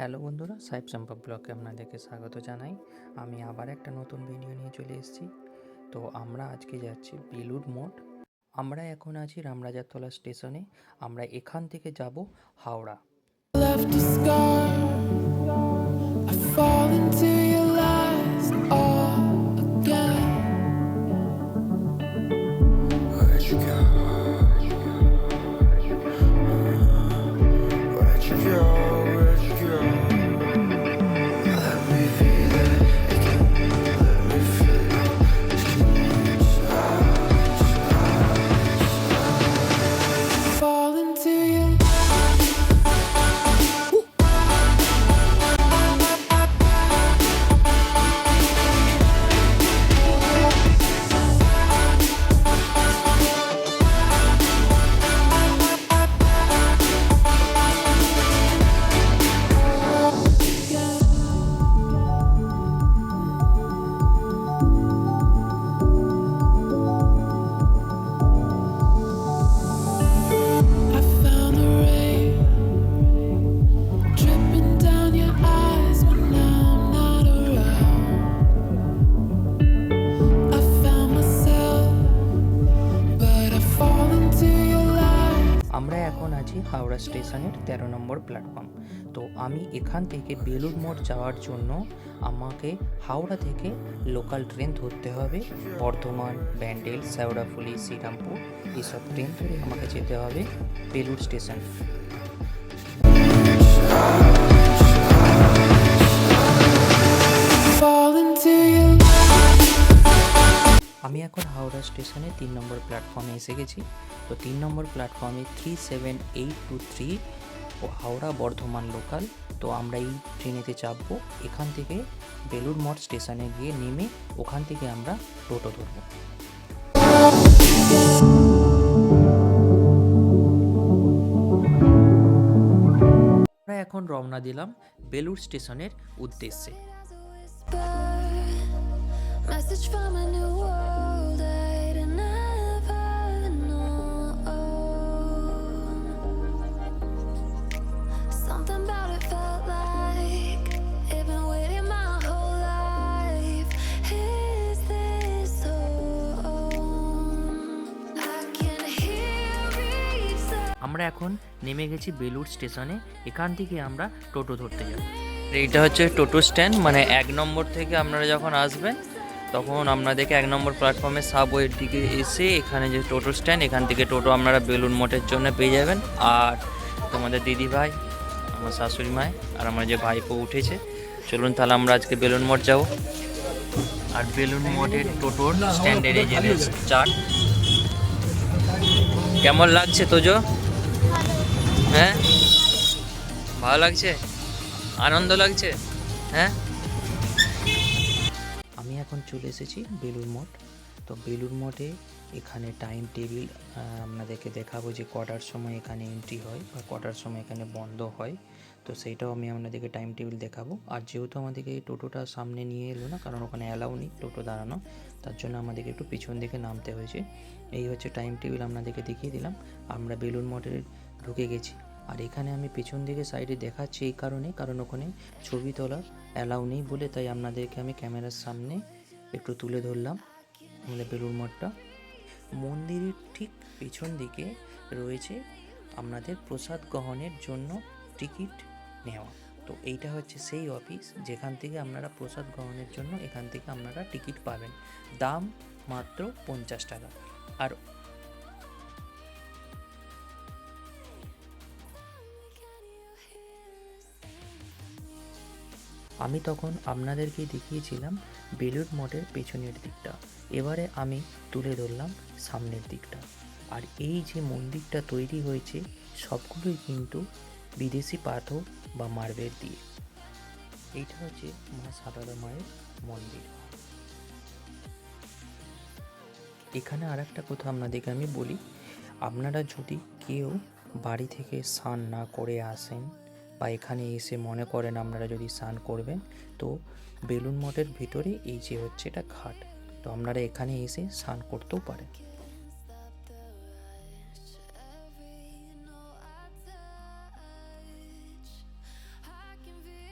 Hello বন্ধুরা, সাহেব চম্পা ব্লগে আপনাদেরকে স্বাগত জানাই। আমি আবার একটা নতুন ভিডিও নিয়ে চলে এসেছি। তো আমরা আজকে যাচ্ছি বেলুড় মঠ। আমরা এখন আছি রামরাজাতলা স্টেশনে। আমরা এখান থেকে যাব Howrah. Left a scar. I fall into your lies all again. Where'd you go? Where'd you go? Where'd you go? Let me feel it again. Let me feel it. Fall into your I found the rain dripping down your eyes when I'm not around. I found myself, but I fall into your lies. আমরা এখন আছি হাওড়া স্টেশনের 13 নম্বর platform. তো আমি এখান থেকে বেলুড় মঠ যাওয়ার জন্য আমাকে হাওড়া থেকে লোকাল ট্রেন ধরতে হবে। বর্ধমান, ব্যান্ডেল, শেওড়াফুলি, শ্রীরামপুর এইসব ট্রেন ধরে আমাকে যেতে হবে Belur station. Fall into your আমি এখন হাওড়া স্টেশনে 3 নম্বর প্ল্যাটফর্মে এসে গেছি। তো 3 নম্বর প্ল্যাটফর্মে 37823 ও হাওড়া বর্ধমান লোকাল। তো আমরা এই ট্রেনেতে চাপবো। এখান থেকে বেলুড় মঠ স্টেশনে গিয়ে নেমে ওখান থেকে আমরা টোটো ধরবো। আমরা এখন রওনা দিলাম বেলুড় স্টেশনের উদ্দেশ্যে। Message from a new world I'd never known. Something about it felt like it'd been waiting my whole life. Is this home? I can hear beats of আমরা এখন নেমে গেছি বেলুড় স্টেশনে। এখান থেকে আমরা টোটো ধরতে যাব। এইটা হচ্ছে টোটো স্ট্যান্ড, মানে 1 নম্বর থেকে আপনারা যখন আসবেন তখন আপনাদেরকে 1 নম্বর প্ল্যাটফর্মে সাবওয়ের দিকে এসে এখানে যে টোটো স্ট্যান্ড, এখান থেকে টোটো আপনারা বেলুড় মঠের জন্য পেয়ে যাবেন। আর তোমাদের দিদি ভাই, আমার শাশুড়ি মায় আর আমার যে ভাইপো উঠেছে। চলুন তাহলে আমরা আজকে বেলুড় মঠ যাব। আর বেলুড় মঠের টোটোর স্ট্যান্ডের এই যে চার্ট, কেমন লাগছে তোজো? হ্যাঁ, ভালো লাগছে, আনন্দ লাগছে। হ্যাঁ, আমি এখন চলে এসেছি বেলুড় মঠ। তো বেলুড় মঠে এখানে টাইম টেবিল আপনাদেরকে দেখাবো যে কটার সময় এখানে এন্ট্রি হয় বা কটার সময় এখানে বন্ধ হয়। তো সেইটাও আমি আপনাদেরকে টাইম টেবিল দেখাবো। আর যেহেতু আমাদেরকে এই টোটোটা সামনে নিয়ে এলো না, কারণ ওখানে অ্যালাউ নেই টোটো দাঁড়ানো, তার জন্য আমাদেরকে একটু পিছন দিকে নামতে হয়েছে। এই হচ্ছে টাইম টেবিল, আপনাদেরকে দেখিয়ে দিলাম। আমরা বেলুড় মঠে ঢুকে গেছি। আর এখানে আমি পেছন দিকে সাইডে দেখাচ্ছি এই কারণে, কারণ ওখানে ছবি তোলা অ্যালাউ নেই বলে, তাই আপনাদেরকে আমি ক্যামেরার সামনে একটু তুলে ধরলাম আমাদের বেলুড় মঠটা। মন্দিরের ঠিক পেছন দিকে রয়েছে আপনাদের প্রসাদ গ্রহণের জন্য টিকিট নেওয়া। তো এইটা হচ্ছে সেই অফিস যেখান থেকে আপনারা প্রসাদ গ্রহণের জন্য এখান থেকে আপনারা টিকিট পাবেন। দাম মাত্র 50 টাকা। আর আমি তখন আপনাদেরকে দেখিয়েছিলাম বেলুড় মঠের পেছনের দিকটা। এবারে আমি তুলে ধরলাম সামনের দিকটা। আর এই যে মন্দিরটা তৈরি হয়েছে সবগুলোই কিন্তু বিদেশি পাথর বা মার্বেল দিয়ে। এইটা হচ্ছে মা সারদা মায়ের মন্দির। এখানে আর একটা কথা আপনাদেরকে আমি বলি, আপনারা যদি কেউ বাড়ি থেকে স্নান না করে আসেন বা এখানে এসে মনে করেন আপনারা যদি স্নান করবেন, তো বেলুড় মঠের ভিতরে এই যে হচ্ছে এটা ঘাট, তো আপনারা এখানে এসে স্নান করতেও পারেন। I can feel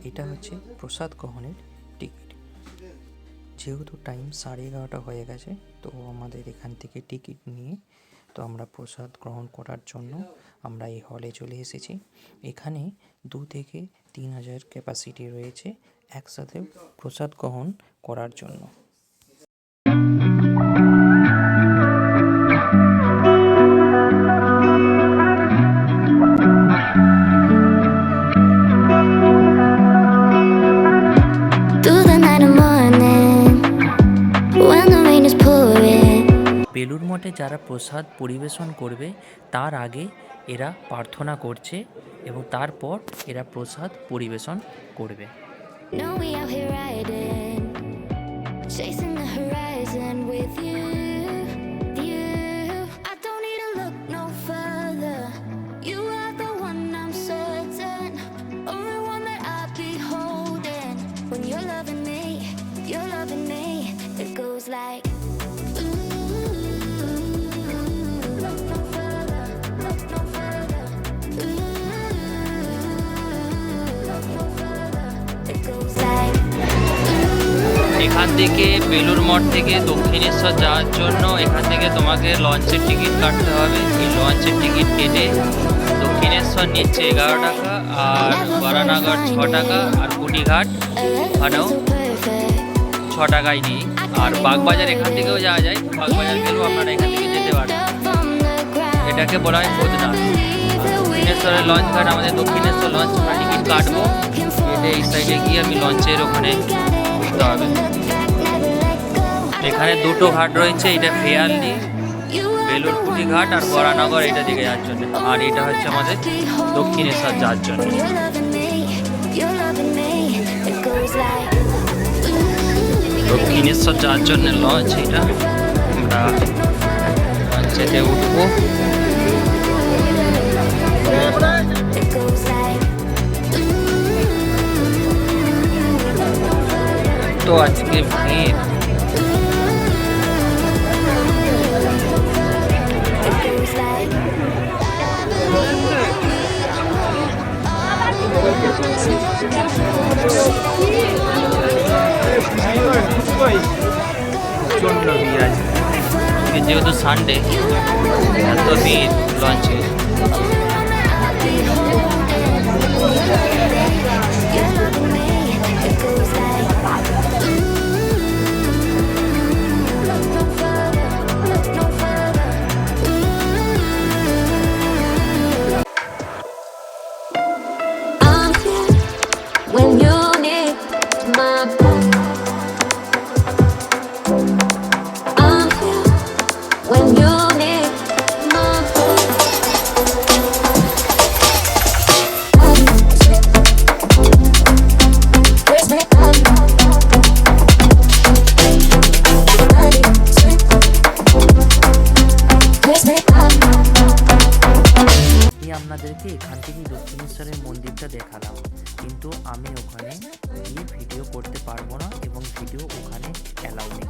এটা হচ্ছে প্রসাদ গ্রহণের টিকিট। যেহেতু টাইম 11:30 হয়ে গেছে, তো আমাদের এখান থেকে টিকিট নিয়ে তো আমরা প্রসাদ গ্রহণ করার জন্য আমরা এই হলে চলে এসেছি। এখানে 2 থেকে 3,000 ক্যাপাসিটি রয়েছে একসাথে প্রসাদ গ্রহণ করার জন্য। Through the night and morning, when the rain is pouring. Belur মঠে যারা প্রসাদ পরিবেশন করবে তার আগে এরা প্রার্থনা করছে এবং তারপর এরা প্রসাদ পরিবেশন করবে। Now we out here riding, chasing the horizon with you, you. I don't need to look no further. You are the one I'm certain, only one that I'll be holding. When you're loving me, it goes like. Look no further, look no further. Look no further, it goes like. এখান থেকে বেলুড় মঠ থেকে দক্ষিণেশ্বর যাওয়ার জন্য এখান থেকে তোমাকে লঞ্চের ticket কাটতে হবে। এই লঞ্চের টিকিট কেটে দক্ষিণেশ্বর নিচ্ছে 11 টাকা, আর বরানগর 6 টাকা, আর কুটিঘাট ওখানেও 6 টাকাই নিই। আর বাগবাজার এখান থেকেও যাওয়া যায়, বাগবাজার গেলেও আপনারা এখান থেকে যেতে পারেন। এটাকে বলা হয় ভোজনা। দক্ষিণেশ্বরের লঞ্চ ঘাট, আমাদের দক্ষিণেশ্বর লঞ্চ ঘাট টিকিট কাটবো, কেটে এই সাইডে গিয়ে আমি লঞ্চের ওখানে উঠতে হবে। এখানে 2টো ঘাট রয়েছে, এটা ফেয়ারলি বেলুড় কুটি ঘাট আর বরানগর এটা দিকে যাওয়ার জন্য, আর এটা হচ্ছে আমাদের দক্ষিণেশ্বর যাওয়ার জন্য। দক্ষিণেশ্বর যাওয়ার জন্য লঞ্চ এটা, আমরা লঞ্চেতে উঠবো। তো আজকে ভিড়, প্রচণ্ড ভিড় আজকে, যেহেতু সানডে এত ভিড় লঞ্চে। I'm here when you need my back. I'm here when you need my back. Raise me up. Raise me up. আমি আপনাদেরকে এখান থেকেই দক্ষিণেশ্বরের মন্দিরটা দেখালাম, কিন্তু আমি ওখানে গিয়ে ভিডিও করতে পারবো না এবং ভিডিও ওখানে অ্যালাউ নেই।